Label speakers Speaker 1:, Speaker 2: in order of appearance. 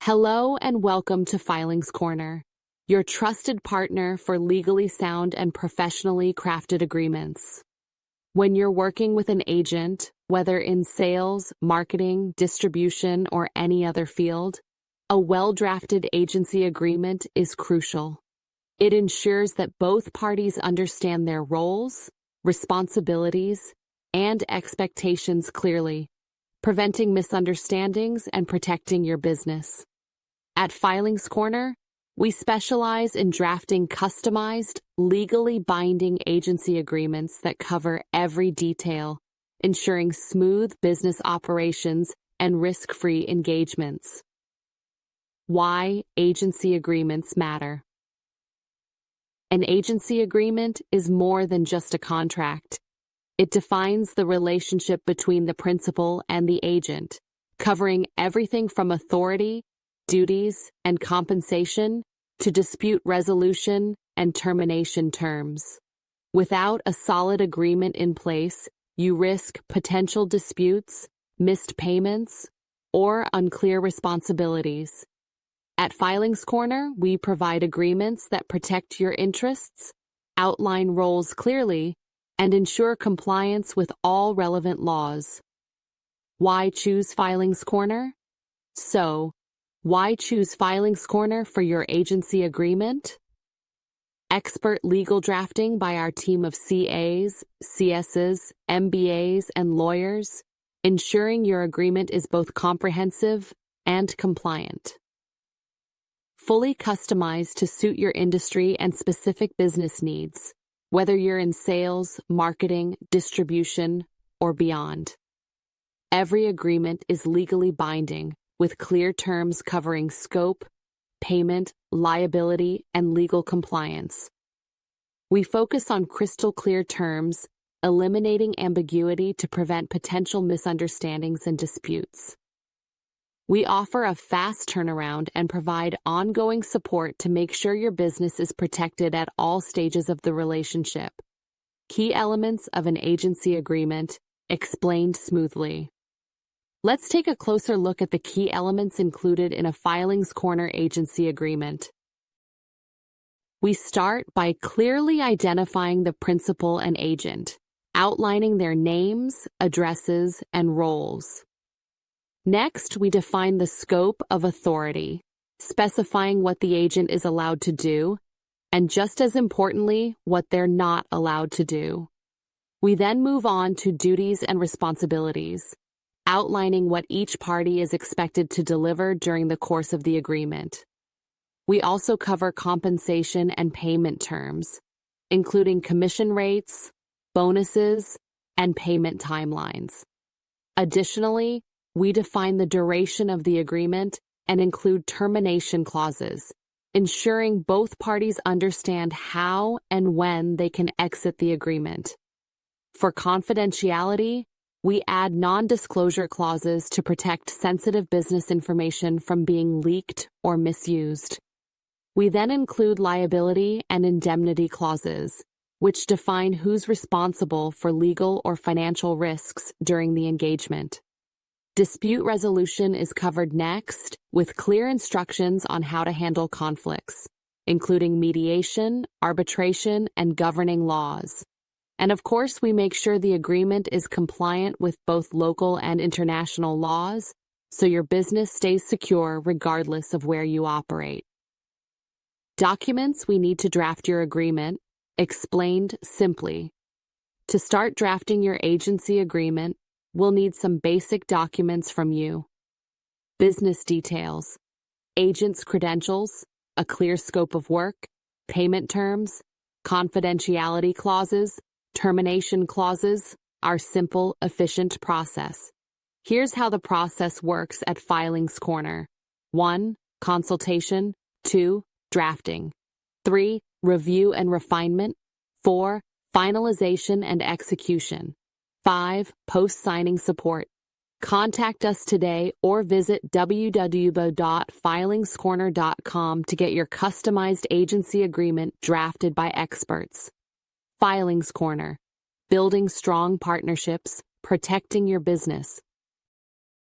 Speaker 1: Hello and welcome to Filings Corner, your trusted partner for legally sound and professionally crafted agreements. When you're working with an agent, whether in sales, marketing, distribution, or any other field, a well-drafted agency agreement is crucial. It ensures that both parties understand their roles, responsibilities, and expectations clearly, preventing misunderstandings and protecting your business. At Filings Corner, we specialize in drafting customized, legally binding agency agreements that cover every detail, ensuring smooth business operations and risk-free engagements. Why agency agreements matter. An agency agreement is more than just a contract. It defines the relationship between the principal and the agent, covering everything from authority, duties, and compensation to dispute resolution and termination terms. Without a solid agreement in place, you risk potential disputes, missed payments, or unclear responsibilities. At Filings Corner, we provide agreements that protect your interests, outline roles clearly, and ensure compliance with all relevant laws. Why choose Filings Corner? Why choose Filings Corner for your agency agreement? Expert legal drafting by our team of CAs, CSs, MBAs, and lawyers, ensuring your agreement is both comprehensive and compliant. Fully customized to suit your industry and specific business needs, whether you're in sales, marketing, distribution, or beyond. Every agreement is legally binding, with clear terms covering scope, payment, liability, and legal compliance. We focus on crystal clear terms, eliminating ambiguity to prevent potential misunderstandings and disputes. We offer a fast turnaround and provide ongoing support to make sure your business is protected at all stages of the relationship. Key elements of an agency agreement, explained smoothly. Let's take a closer look at the key elements included in a Filings Corner agency agreement. We start by clearly identifying the principal and agent, outlining their names, addresses, and roles. Next, we define the scope of authority, specifying what the agent is allowed to do, and just as importantly, what they're not allowed to do. We then move on to duties and responsibilities, outlining what each party is expected to deliver during the course of the agreement. We also cover compensation and payment terms, including commission rates, bonuses, and payment timelines. Additionally, we define the duration of the agreement and include termination clauses, ensuring both parties understand how and when they can exit the agreement. For confidentiality, we add non-disclosure clauses to protect sensitive business information from being leaked or misused. We then include liability and indemnity clauses, which define who's responsible for legal or financial risks during the engagement. Dispute resolution is covered next, with clear instructions on how to handle conflicts, including mediation, arbitration, and governing laws. And of course, we make sure the agreement is compliant with both local and international laws, so your business stays secure regardless of where you operate. Documents we need to draft your agreement, explained simply. To start drafting your agency agreement, we'll need some basic documents from you. Business details, agent's credentials, a clear scope of work, payment terms, confidentiality clauses, termination clauses, our simple, efficient process. Here's how the process works at Filings Corner. 1. Consultation. 2. Drafting. 3. Review and refinement. 4. Finalization and execution. 5. Post-signing support. Contact us today or visit www.filingscorner.com to get your customized agency agreement drafted by experts. Filings Corner. Building strong partnerships, protecting your business.